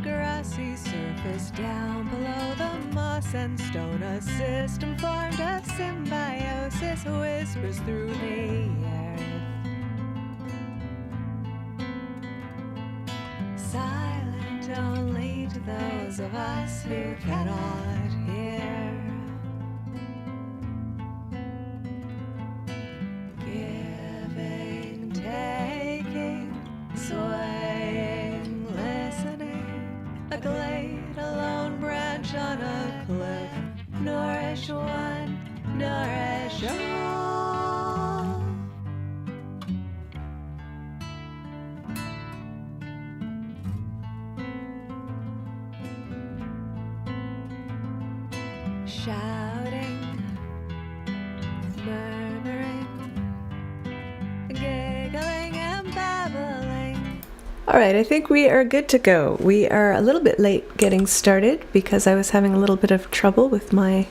grassy surface down below the moss and stone. A system formed, a symbiosis whispers through the earth. Silent only to those of us who cannot hear. Giving, taking, swaying, listening. A glade, a lone branch on a cliff. Nourish one, nourish all. Shouting, murmuring, giggling and babbling. All right, I think we are good to go. We are a little bit late getting started because I was having a little bit of trouble with my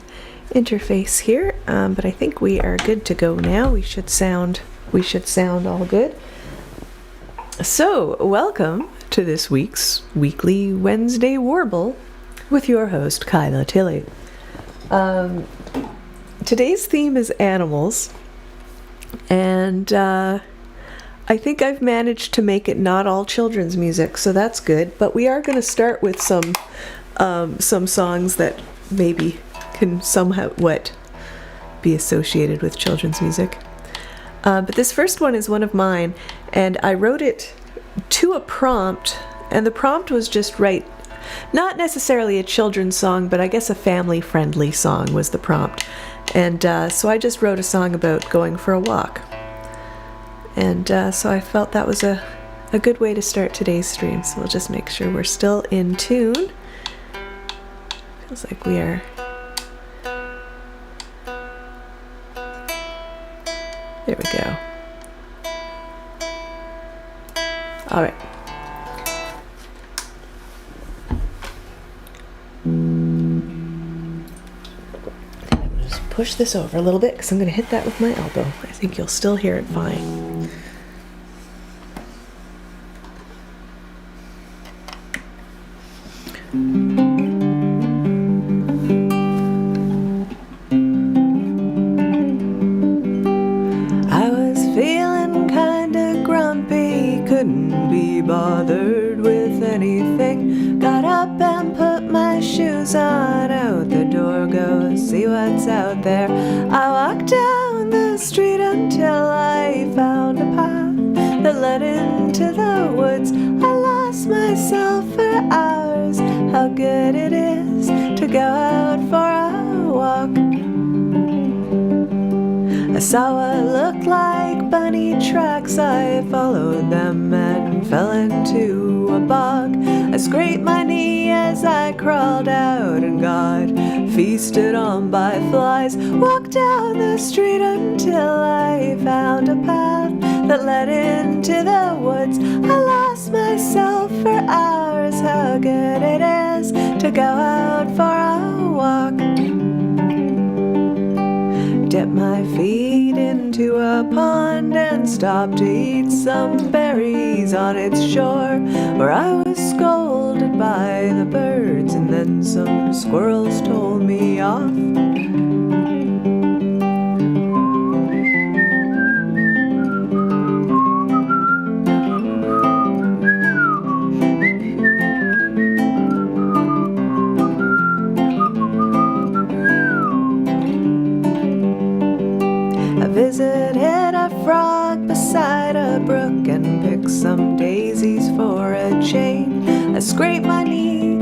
interface here, but I think we are good to go now. We should sound all good. So, welcome to this week's weekly Wednesday Warble with your host, Kyla Tilley. Today's theme is animals, and I think I've managed to make it not all children's music, so that's good. But we are going to start with some songs that maybe can somewhat be associated with children's music. But this first one is one of mine, and I wrote it to a prompt, and the prompt was just write, not necessarily a children's song, but I guess a family-friendly song was the prompt. And so I just wrote a song about going for a walk. And so I felt that was a good way to start today's stream. So we'll just make sure we're still in tune. Feels like we are. There we go. All right. Just push this over a little bit because I'm going to hit that with my elbow. I think you'll still hear it fine. I was feeling kinda grumpy, couldn't be bothered with anything. Got up and put my shoes on, out the door go see what's out there. I walked down the street until I found a path that led into the woods. I lost myself for hours. How good it is to go out for a walk. I saw what looked like bunny tracks. I followed them and fell into a bog. I scraped my knee as I crawled out and got feasted on by flies. Walked down the street until I found a path that led into the woods. I lost myself for hours. How good it is to go out for a walk. Dipped my feet into a pond and stopped to eat some berries on its shore, where I was scolded by the birds and then some squirrels told me off. Visited a frog beside a brook and picked some daisies for a chain. I scraped my knee,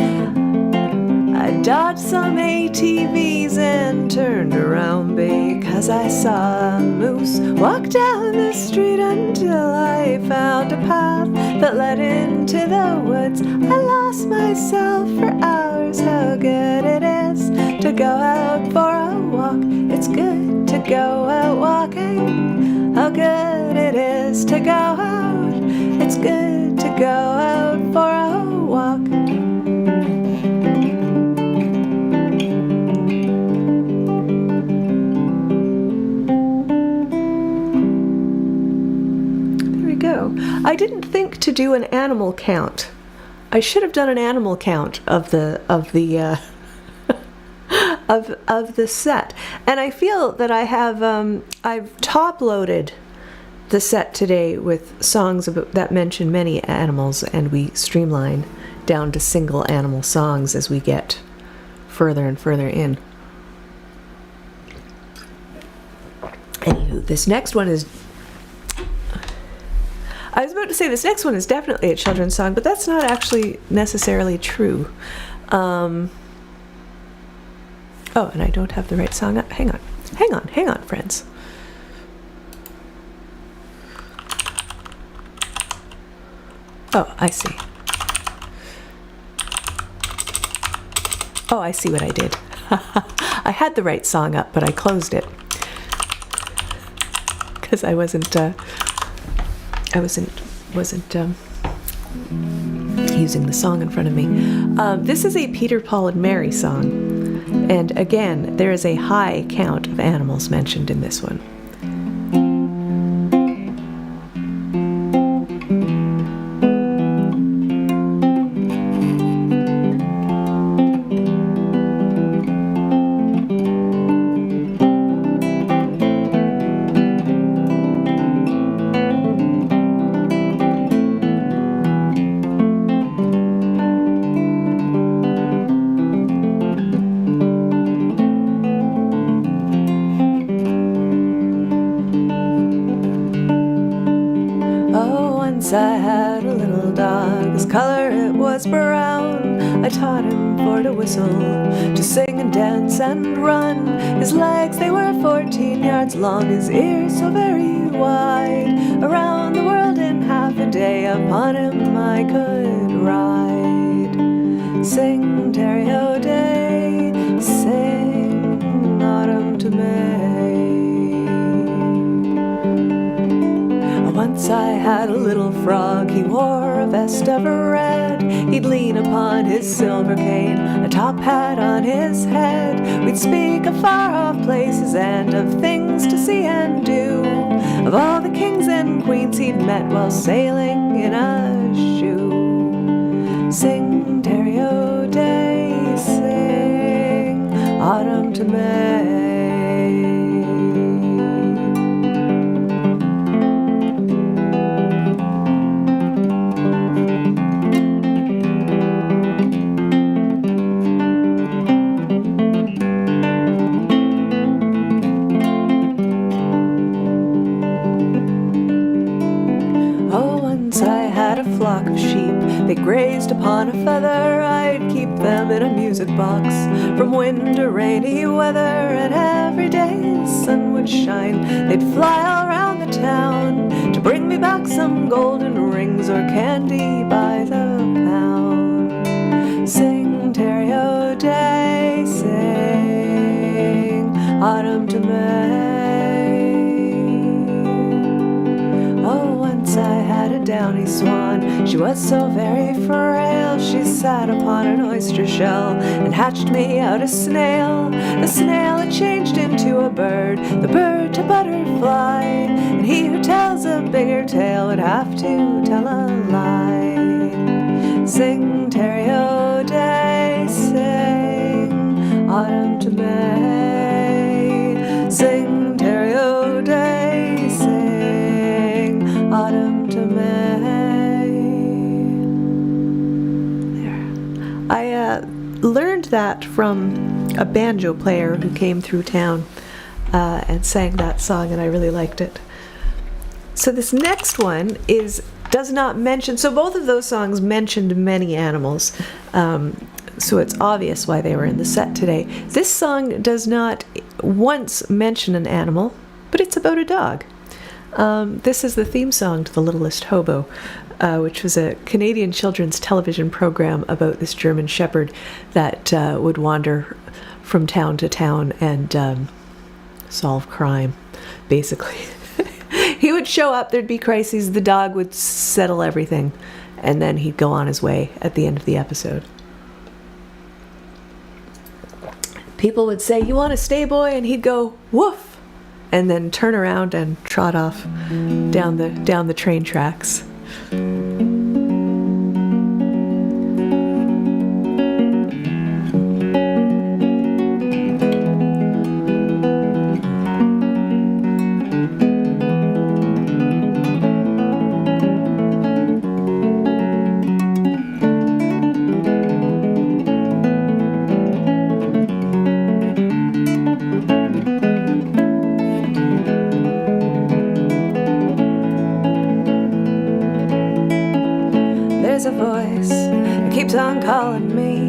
I dodged some ATVs and turned around because I saw a moose. Walked down the street until I found a path that led into the woods. I lost myself for hours. How good it is to go out for a walk. It's good to go out walking. How good it is to go out. It's good to go out for a walk. There we go. I didn't think to do an animal count I should have done an animal count of the of the set, and I feel that I have I've top loaded the set today with songs that mention many animals, and we streamline down to single animal songs as we get further and further in. Anywho, this next one is... I was about to say this next one is definitely a children's song, but that's not actually necessarily true. Oh, and I don't have the right song. Hang on, friends. Oh, I see. Oh, I see what I did. I had the right song up, but I closed it because I wasn't using the song in front of me. This is a Peter, Paul, and Mary song, and again, there is a high count of animals mentioned in this one. I had a little dog, his color it was brown. I taught him for to whistle, to sing and dance and run. His legs they were 14 yards long, his ears so very wide. Around the world in half a day, upon him I could ride. Sing Terry-o-day, sing autumn to May. Once I had a little frog, he wore a vest of red. He'd lean upon his silver cane, a top hat on his head. We'd speak of far-off places and of things to see and do, of all the kings and queens he'd met while sailing in a shoe. Sing Terry-o-day, sing autumn to May. Flock of sheep, they grazed upon a feather. I'd keep them in a music box from wind to rainy weather, and every day the sun would shine. They'd fly all around the town to bring me back some golden rings or candy by the pound. Sing Terry-o-day, sing autumn to May. Oh, once I had a downy swan, she was so very frail. She sat upon an oyster shell and hatched me out a snail. The snail had changed into a bird, the bird to butterfly, and he who tells a bigger tale would have to tell a lie. Sing Terry-o-day, sing autumn to May. Sing Terry-o-day, sing autumn to May. There. I learned that from a banjo player who came through town and sang that song, and I really liked it. So this next one does not mention, so both of those songs mentioned many animals, so it's obvious why they were in the set today. This song does not once mention an animal, but it's about a dog. This is the theme song to The Littlest Hobo, which was a Canadian children's television program about this German shepherd that would wander from town to town and solve crime, basically. He would show up, there'd be crises, the dog would settle everything, and then he'd go on his way at the end of the episode. People would say, "You want to stay, boy?" And he'd go, "Woof!" and then turn around and trot off down the train tracks. a voice that keeps on calling me.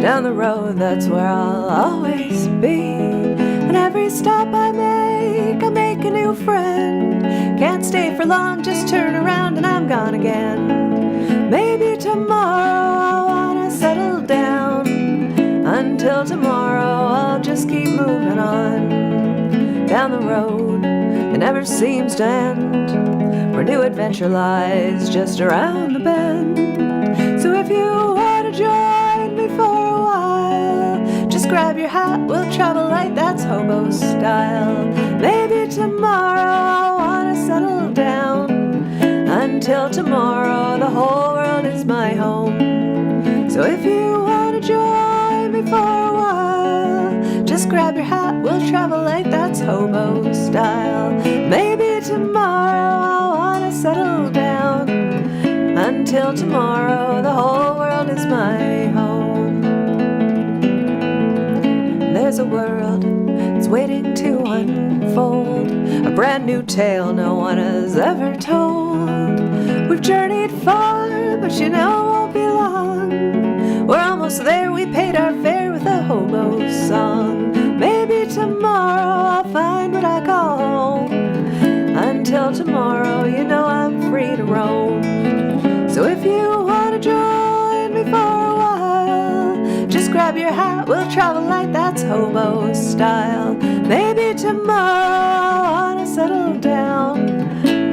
Down the road, that's where I'll always be. And every stop I make a new friend. Can't stay for long, just turn around and I'm gone again. Maybe tomorrow I'll wanna settle down. Until tomorrow I'll just keep moving on. Down the road, it never seems to end, where new adventure lies just around the bend. So if you want to join me for a while, just grab your hat, we'll travel light, that's hobo style. Maybe tomorrow I'll want to settle down. Until tomorrow the whole world is my home. So if you want to join me for a while, just grab your hat, we'll travel light, that's hobo style. Maybe tomorrow I'll want to settle down. Until tomorrow the whole world is my home. There's a world that's waiting to unfold, a brand new tale no one has ever told. We've journeyed far, but you know won't be long. We're almost there, we paid our fare with a hobo song. Maybe tomorrow I'll find what I call home. Until tomorrow, you know I'm free to roam. So if you want to join me for a while, just grab your hat, we'll travel light, that's hobo style. Maybe tomorrow I'll want to settle down.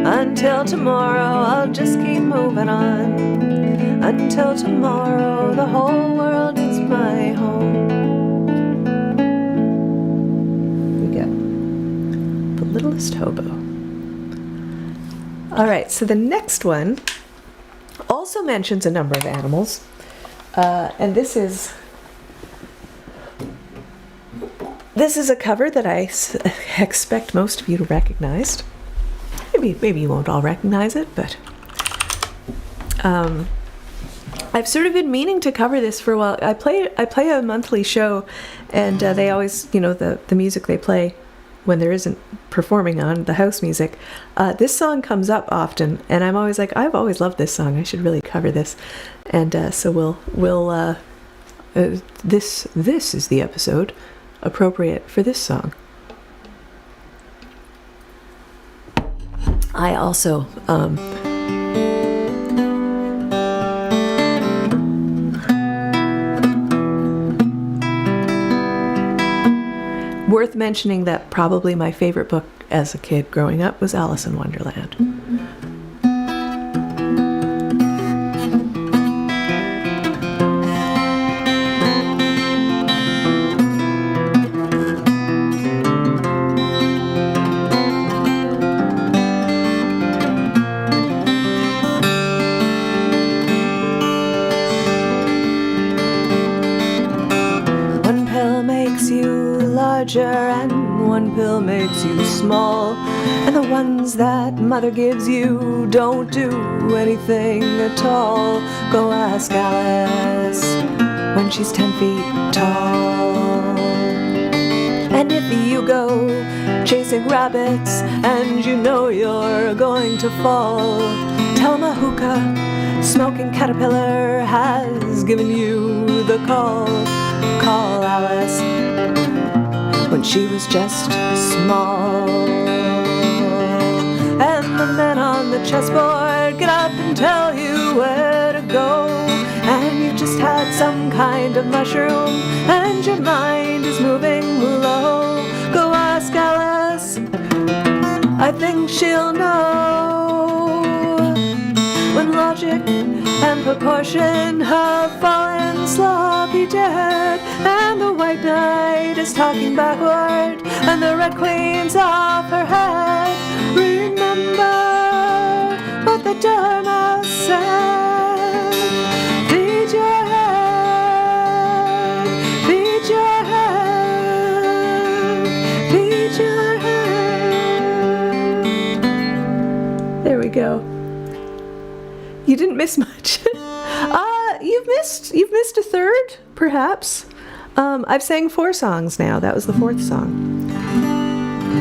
Until tomorrow I'll just keep moving on. Until tomorrow the whole world is my home. We got The Littlest Hobo. All right, so the next one also mentions a number of animals, and this is a cover that I expect most of you to recognize. Maybe you won't all recognize it, but I've sort of been meaning to cover this for a while. I play a monthly show, and they always, the music they play when there isn't performing on, the house music, this song comes up often, and I'm always like, I've always loved this song, I should really cover this. And so this is the episode appropriate for this song. I also worth mentioning that probably my favorite book as a kid growing up was Alice in Wonderland. One pill makes you larger and one pill makes you small, and the ones that mother gives you don't do anything at all. Go ask Alice when she's 10 feet tall. And if you go chasing rabbits and you know you're going to fall, tell 'em a hookah smoking caterpillar has given you the call. Call Alice when she was just small. And the men on the chessboard get up and tell you where to go, and you've just had some kind of mushroom and your mind is moving low. Go ask Alice, I think she'll know. When logic and proportion have fallen sloppy dead, and the white knight is talking backward and the red queen's off her head, remember what the Dharma said. Feed your head, feed your head, feed your head. There we go. You didn't miss much. You've missed a third, perhaps. I've sang 4 songs now. That was the 4th song.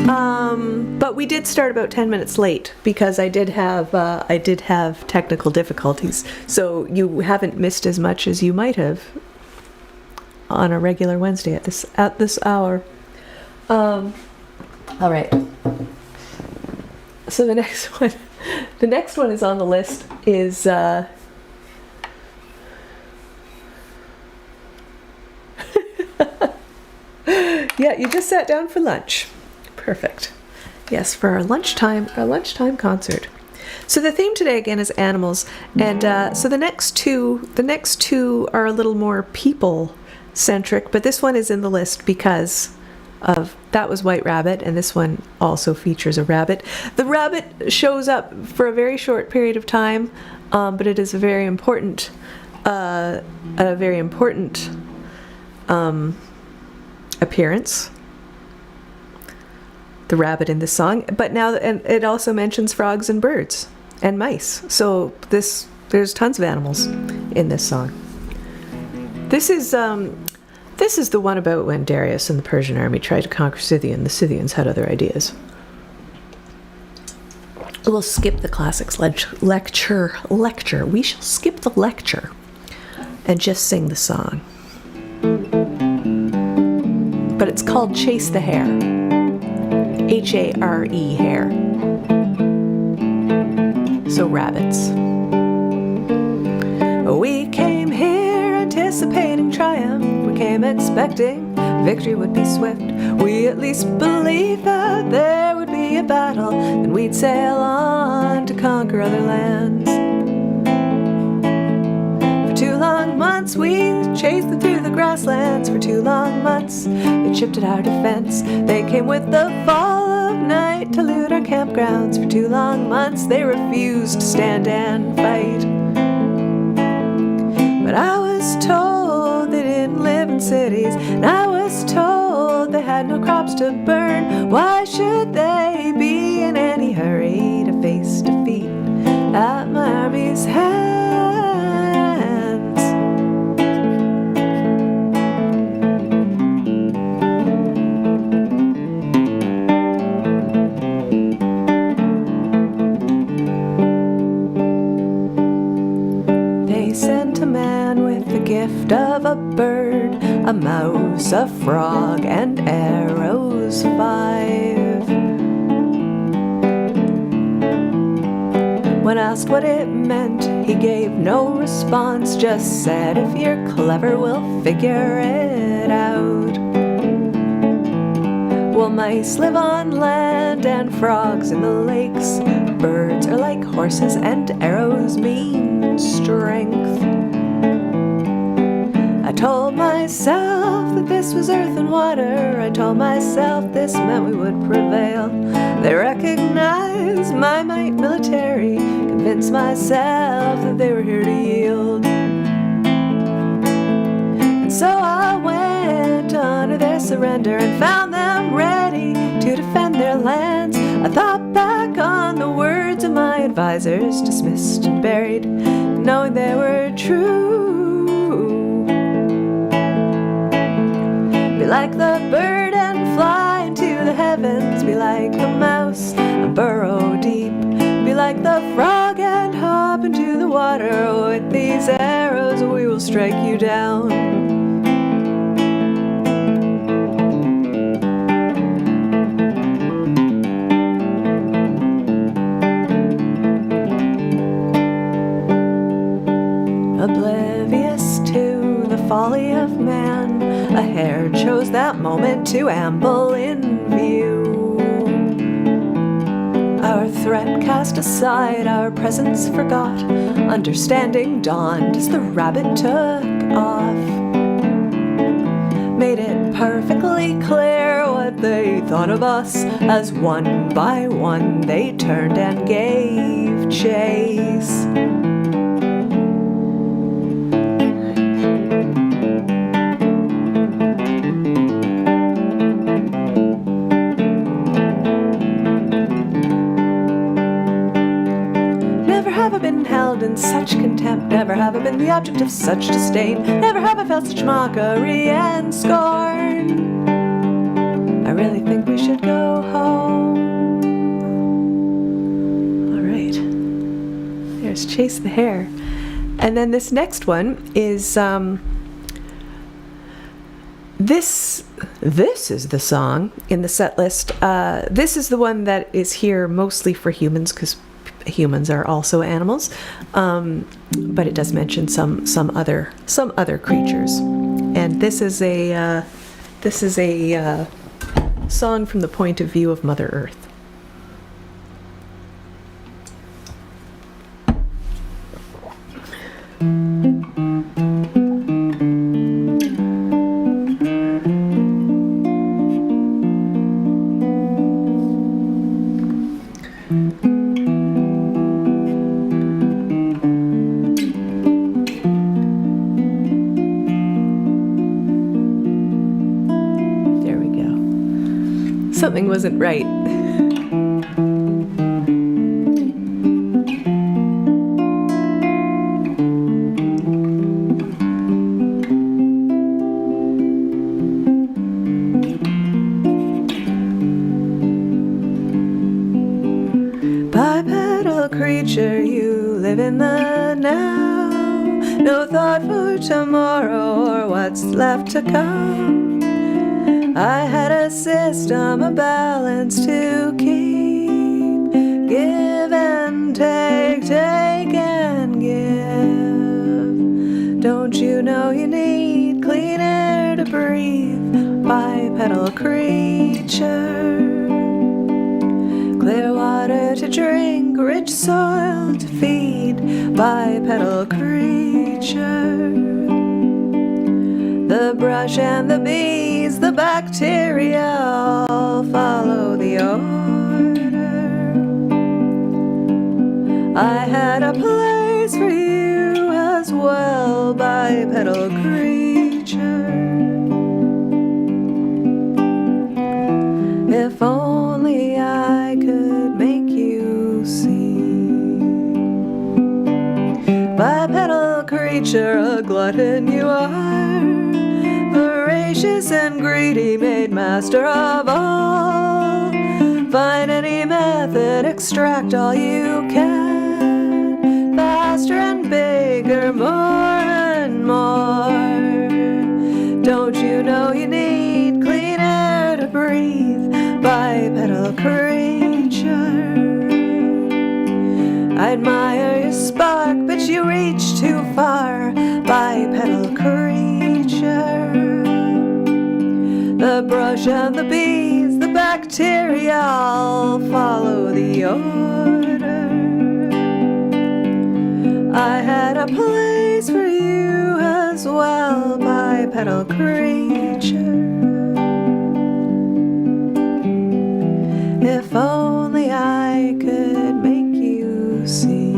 But we did start about 10 minutes late because I did have technical difficulties. So you haven't missed as much as you might have on a regular Wednesday at this hour. All right. So the next one is on the list is yeah, you just sat down for lunch. Perfect. Yes, for our lunchtime concert. So the theme today again is animals, and so the next two are a little more people centric, but this one is in the list because of that was White Rabbit, and this one also features a rabbit. The rabbit shows up for a very short period of time, but it is a very important appearance. The rabbit in this song, but now and it also mentions frogs and birds and mice. So there's tons of animals in this song. This is the one about when Darius and the Persian army tried to conquer Scythian. The Scythians had other ideas. We'll skip the classics lecture. We shall skip the lecture and just sing the song. But it's called Chase the Hare. H-A-R-E, hare. So rabbits. We came here anticipating triumph. We came expecting victory would be swift. We at least believed that there would be a battle, then we'd sail on to conquer other lands. For 2 long months we chased them through the grasslands. For 2 long months they chipped at our defense. They came with the fall of night to loot our campgrounds. For 2 long months they refused to stand and fight. But I was told they didn't live in cities, and I was told they had no crops to burn. Why should they be in any hurry to face defeat at my army's hands? Gift of a bird, a mouse, a frog, and arrows 5. When asked what it meant, he gave no response, just said, if you're clever, we'll figure it out. Well, mice live on land and frogs in the lakes. Birds are like horses and arrows mean strength. I told myself that this was earth and water. I told myself this meant we would prevail. They recognized my might military, convinced myself that they were here to yield. And so I went to honor their surrender and found them ready to defend their lands. I thought back on the words of my advisors, dismissed and buried, knowing they were true. Be like the bird and fly into the heavens. Be like the mouse and burrow deep. Be like the frog and hop into the water. With these arrows we will strike you down. Oblivious to the folly of man, a hare chose that moment to amble in view. Our threat cast aside, our presence forgot. Understanding dawned as the rabbit took off. Made it perfectly clear what they thought of us, as one by one they turned and gave chase. In such contempt, never have I been the object of such disdain, never have I felt such mockery and scorn. I really think we should go home. All right. There's Chase the Hare. And then this next one is this is the song in the set list. This is the one that is here mostly for humans because humans are also animals, but it does mention some other creatures. And this is a song from the point of view of Mother Earth. Something wasn't right. Bipedal creature, you live in the now. No thought for tomorrow or what's left to come. I had a system of balance to keep. Give and take, take and give. Don't you know you need clean air to breathe? Bipedal creature. Clear water to drink, rich soil to feed. Bipedal creature. The brush and the bees, the bacteria all follow the order. I had a place for you as well, bipedal creature. If only I could make you see. Bipedal creature, a glutton you are. Voracious and greedy, made master of all. Find any method, extract all you can. Faster and bigger, more and more. Don't you know you need clean air to breathe? Bipedal creature. I admire your spark, but you reach too far. Bipedal creature. The brush and the bees, the bacteria all follow the order. I had a place for you as well, bipedal creature. If only I could make you see.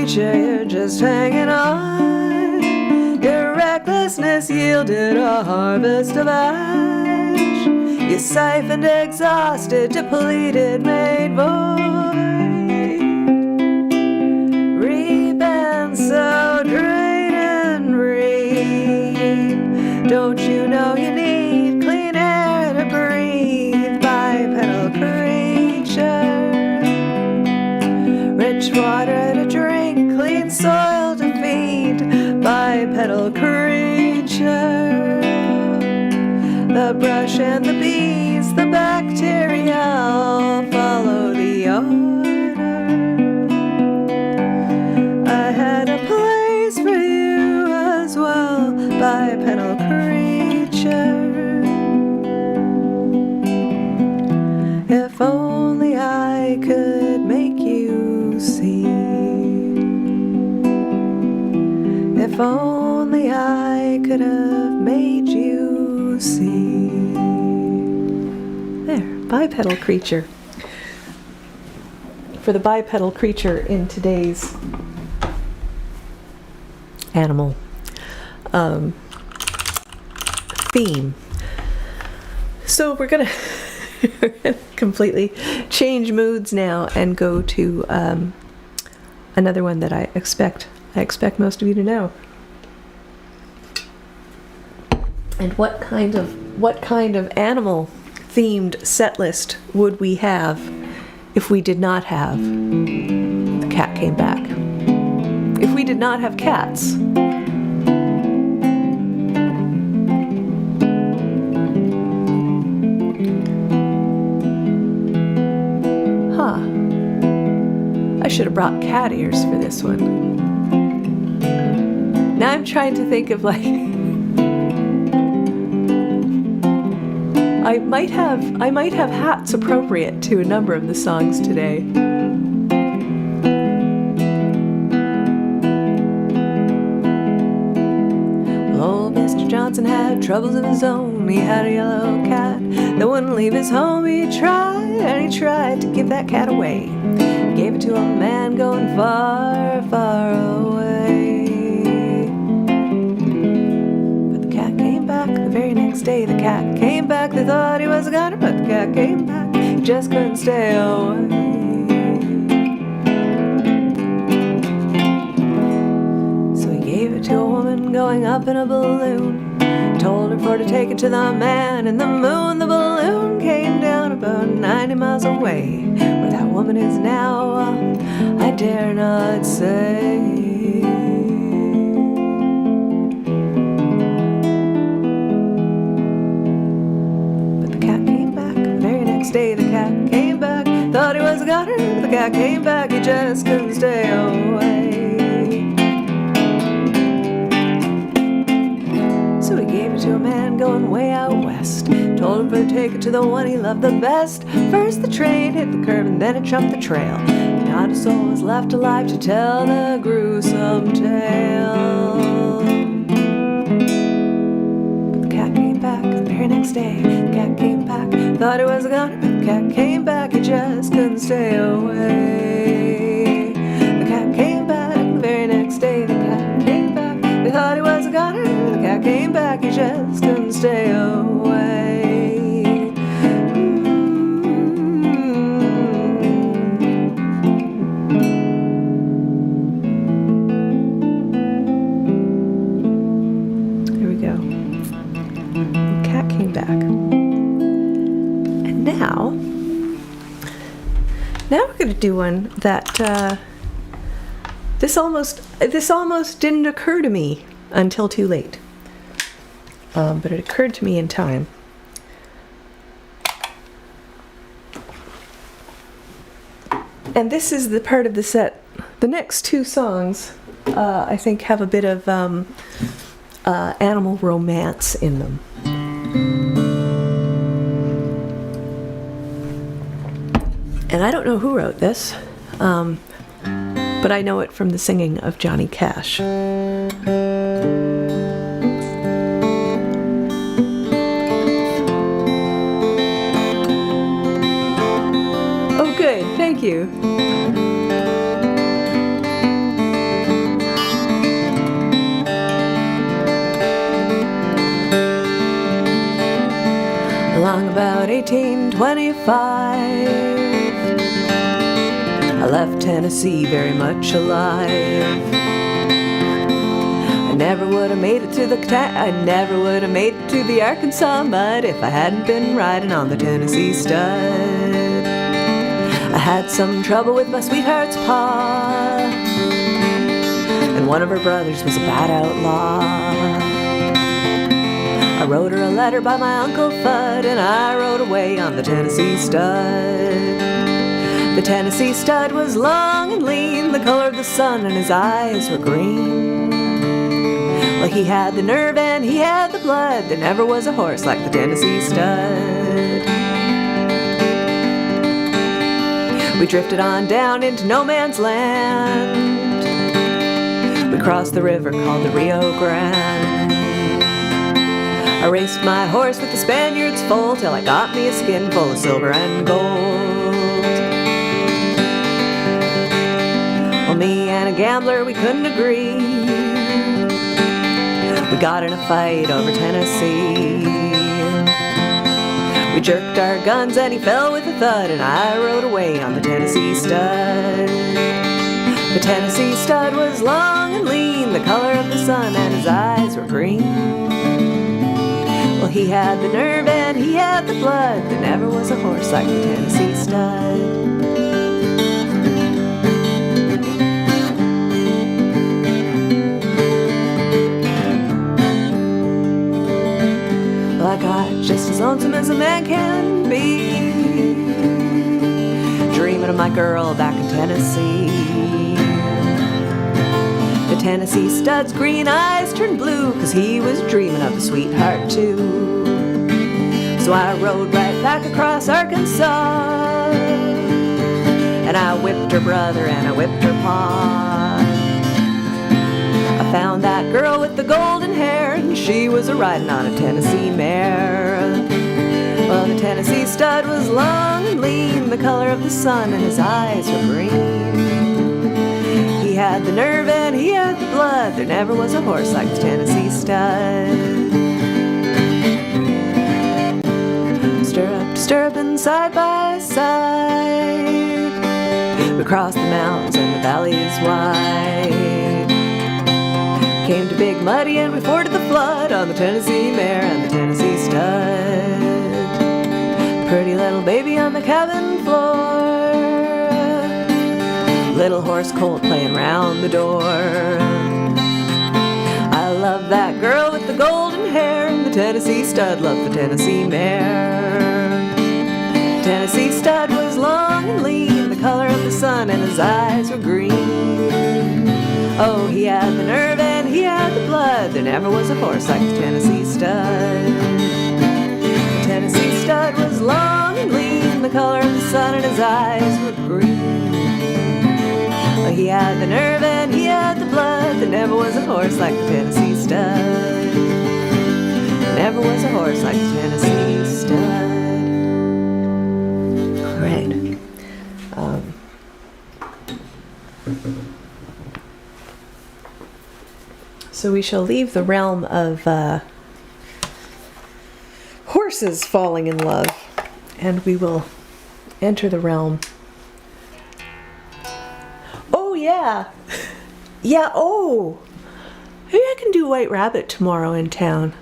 You're just hanging on. Your recklessness yielded a harvest of ash. You siphoned, exhausted, depleted, made void. Reap and sow, drain and reap. Don't you know you need clean air to breathe? Bipedal creature. Rich water to drink, clean soil to feed. Bipedal creature. The brush and the bees, the bacteria all follow the order. I had a place for you as well, bipedal creature. If only I could make you see. If only I could have made you see. There, bipedal creature. For the bipedal creature in today's animal theme. So we're gonna completely change moods now and go to another one that I expect most of you to know. And what kind of animal themed set list would we have if we did not have The Cat Came Back? If we did not have cats? I should have brought cat ears for this one. Now I'm trying to think of like I might have hats appropriate to a number of the songs today. Well, old Mr. Johnson had troubles of his own. He had a yellow cat that wouldn't leave his home. He tried to give that cat away. Gave it to a man going far, far away. But the cat came back the very next day. The cat came back. They thought he was a goner, but the cat came back. He just couldn't stay away. So he gave it to a woman going up in a balloon. Told her for to take it to the man in the moon. The balloon came down about 90 miles away. Where that woman is now, I dare not say. But the cat came back the very next day. The cat came back. Thought he was a goner. The cat came back. He just couldn't stay away. So he gave it to a man going way out west. Told him to take it to the one he loved the best. First the train hit the curve and then it jumped the trail. Not a soul was left alive to tell the gruesome tale. But the cat came back the very next day. The cat came back. Thought it was a goner, but the cat came back. He just couldn't stay away. The cat came back the very next day. The cat came back. They thought he was a goner. The cat came back. He just couldn't stay away. Now we're going to do one that this almost didn't occur to me until too late, but it occurred to me in time. And this is the part of the set. The next two songs, I think, have a bit of animal romance in them. And I don't know who wrote this, but I know it from the singing of Johnny Cash. Oh, good, thank you. Along about 1825, I left Tennessee very much alive. I never would have made it to the Arkansas mud if I hadn't been riding on the Tennessee stud. I had some trouble with my sweetheart's pa, and one of her brothers was a bad outlaw. I wrote her a letter by my Uncle Fudd, and I rode away on the Tennessee stud. The Tennessee stud was long and lean, the color of the sun, and his eyes were green. Well, he had the nerve and he had the blood. There never was a horse like the Tennessee stud. We drifted on down into no man's land. We crossed the river called the Rio Grande. I raced my horse with the Spaniard's foal till I got me a skin full of silver and gold. Well, me and a gambler, we couldn't agree. We got in a fight over Tennessee. We jerked our guns and he fell with a thud, and I rode away on the Tennessee stud. The Tennessee stud was long and lean, the color of the sun, and his eyes were green. Well, he had the nerve and he had the blood. There never was a horse like the Tennessee stud. I got just as lonesome as a man can be, dreaming of my girl back in Tennessee. The Tennessee stud's green eyes turned blue, 'cause he was dreaming of a sweetheart too. So I rode right back across Arkansas, and I whipped her brother and I whipped her pa. I found that girl with the golden hair, and she was a-riding on a Tennessee mare. Well, the Tennessee stud was long and lean, the color of the sun, and his eyes were green. He had the nerve and he had the blood. There never was a horse like the Tennessee stud. Stirrup to stirrup and side by side, we crossed the mountains and the valleys wide. Came to Big Muddy and we forded the flood on the Tennessee mare and the Tennessee stud. Pretty little baby on the cabin floor, little horse colt playing round the door. I love that girl with the golden hair, and the Tennessee stud loved the Tennessee mare. The Tennessee stud was long and lean, the color of the sun, and his eyes were green. Oh, he had the nerve and he had the blood. There never was a horse like the Tennessee stud. The Tennessee stud was long and lean, the color of the sun, and his eyes were green. Oh, he had the nerve and he had the blood. There never was a horse like the Tennessee stud. There never was a horse like the Tennessee stud. All right. So we shall leave the realm of horses falling in love, and we will enter the realm. Oh yeah, yeah. Oh, maybe I can do White Rabbit tomorrow in town.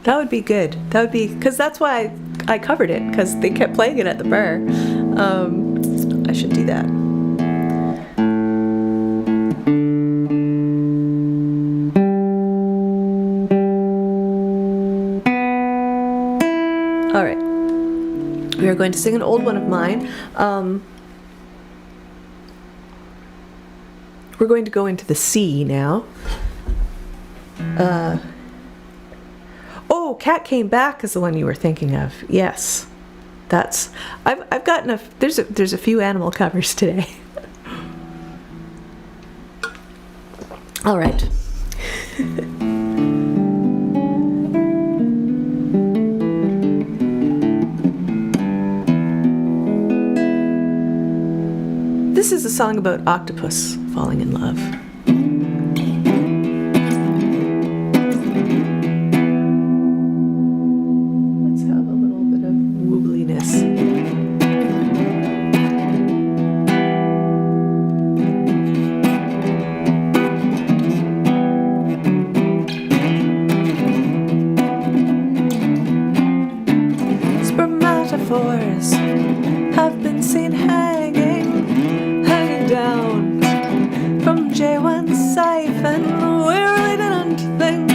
That would be good. That would be, because that's why I covered it, because they kept playing it at the bar. I should do that. All right, we are going to sing an old one of mine. We're going to go into the C now. Oh, Cat Came Back is the one you were thinking of. Yes, that's. I've gotten a. There's a few animal covers today. All right. This is a song about octopus falling in love. Let's have a little bit of wobbliness. Spermatophores have been seen hanging down from J1 siphon. We really didn't think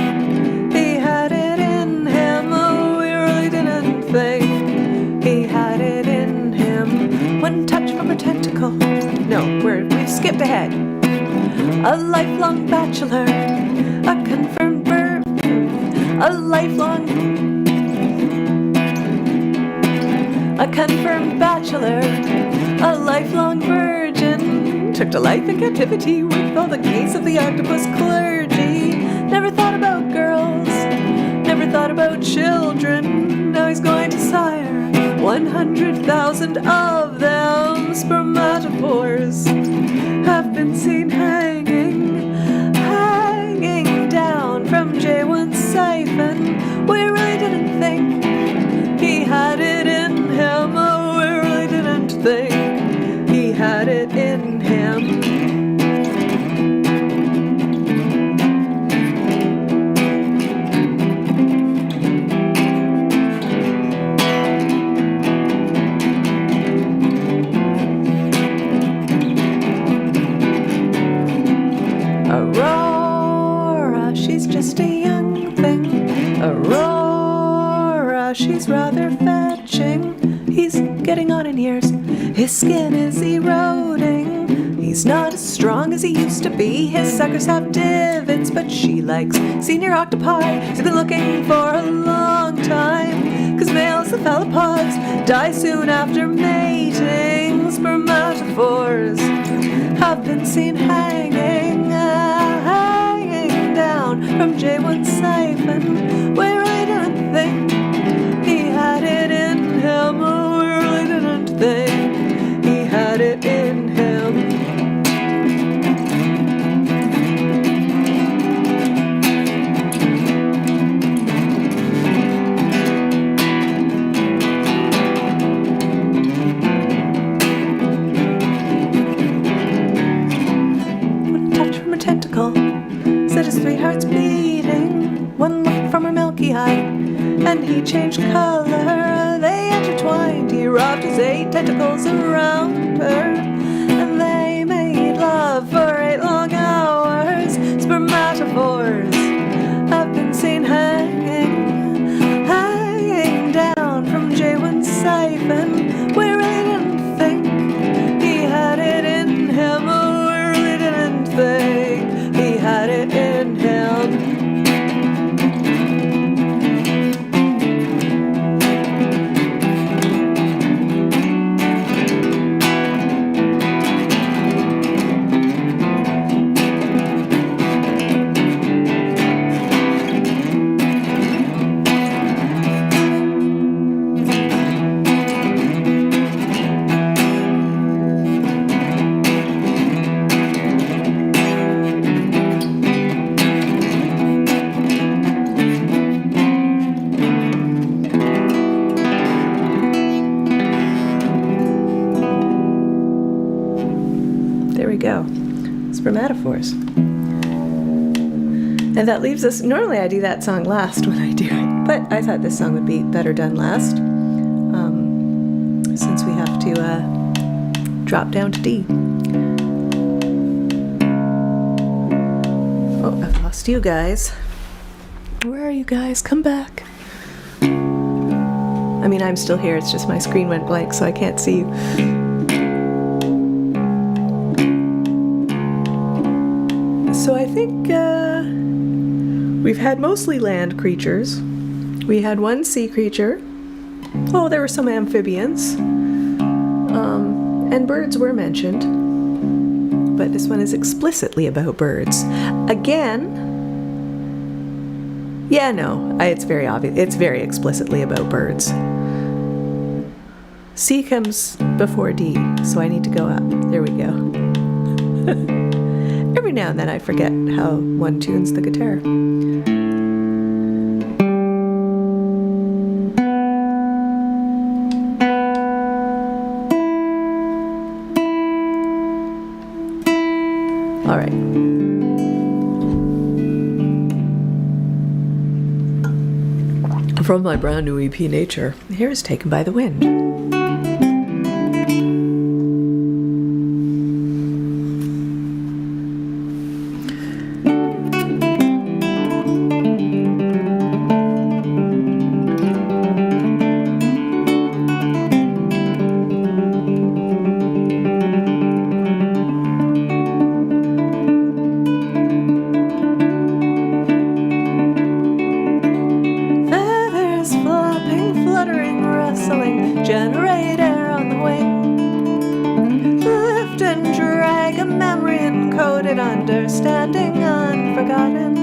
he had it in him. We really didn't think he had it in him. One touch from a tentacle. No, we've skipped ahead. A lifelong bachelor, a confirmed bird, a confirmed bachelor, a lifelong virgin, took to life in captivity with all the gaze of the octopus clergy. Never thought about girls, never thought about children. Now he's going to sire 100,000 of them. Spermatophores have been seen hanging down from J1 it in him. Aurora, she's just a young thing. Aurora, she's rather fetching. He's getting on in years, his skin is eroding. He's not as strong as he used to be. His suckers have divots, but she likes senior octopi. She's been looking for a long time, 'cause male cephalopods die soon after mating. Spermatophores have been seen hanging down from J1 siphon, where I didn't think he had it in him. Oh, I really didn't think he had it in him. One touch from a tentacle set his 3 hearts beating. One look from her milky eye, and he changed color. They intertwined, he wrapped his 8 tentacles around her, and they made love for 8 long hours. Spermatophores have been seen hanging down from J1 siphon, where I didn't think he had it in him. Oh, I really didn't think he had it in him. There we go. Spermatophores. And that leaves us, normally I do that song last when I do it, but I thought this song would be better done last, since we have to drop down to D. Oh, I've lost you guys. Where are you guys? Come back. I mean, I'm still here, it's just my screen went blank, so I can't see you. So I think we've had mostly land creatures. We had one sea creature. Oh, there were some amphibians. And birds were mentioned. But this one is explicitly about birds. Again, yeah, no, it's very obvious. It's very explicitly about birds. C comes before D, so I need to go up. There we go. Every now and then I forget how one tunes the guitar. All right. From my brand new EP, Nature, here is Taken by the Wind. Generator on the wing. Lift and drag a memory encoded, understanding unforgotten.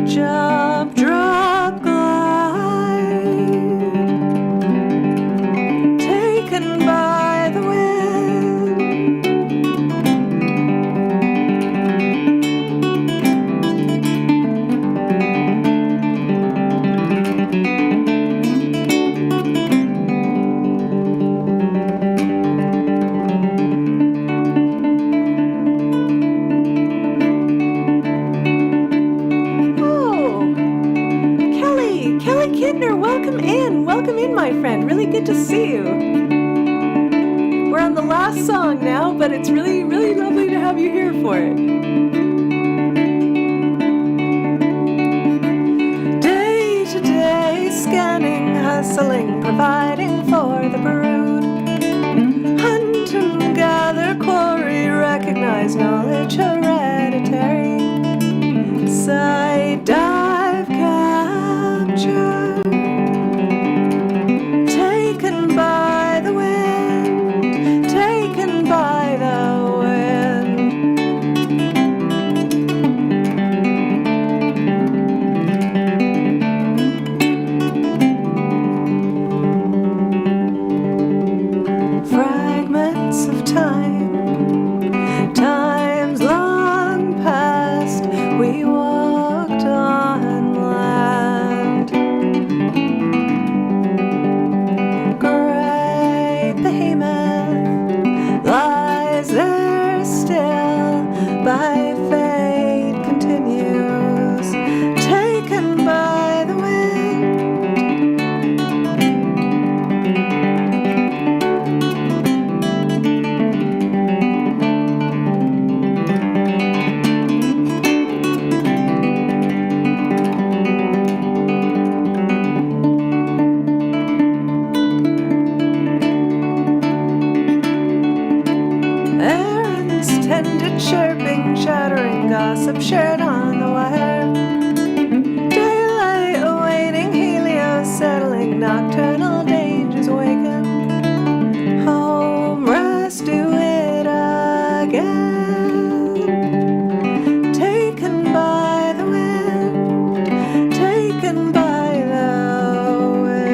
Jump, drop, glide. Taken by the wind. partner, welcome in. Welcome in, my friend. Really good to see you. We're on the last song now, but it's really, really lovely to have you here for it. Day to day, scanning, hustling, providing for the brood. Hunt and gather, quarry, recognize knowledge hereditary. Side dive, capture, taken by the wind, taken by the wind. Fragments of time, times long past, we walked on land. Great behemoth lies there still, by fate continues, taken by the wind. Errands tended, chirping, chattering, gossip shared on the wire. Daylight awaiting, helio settling, nocturnal dangers awaken. Home, rest, do it again. Taken by the wind, taken by the wind.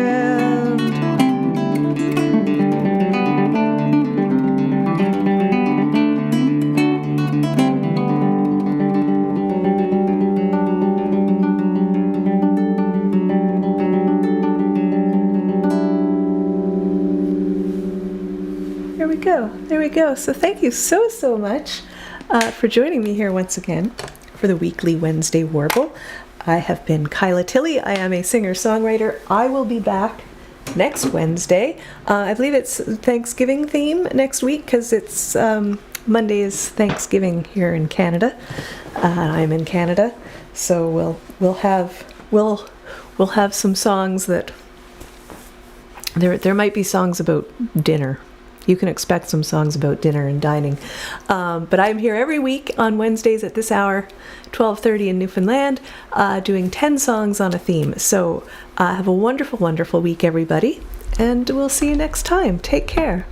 There we go. There we go. So thank you so much for joining me here once again for the weekly Wednesday Warble. I have been Kyla Tilley. I am a singer-songwriter. I will be back next Wednesday. I believe it's Thanksgiving theme next week because it's Monday is Thanksgiving here in Canada. I'm in Canada, so we'll have some songs that there might be songs about dinner. You can expect some songs about dinner and dining. But I'm here every week on Wednesdays at this hour, 12:30 in Newfoundland, doing 10 songs on a theme. So have a wonderful, wonderful week, everybody. And we'll see you next time. Take care.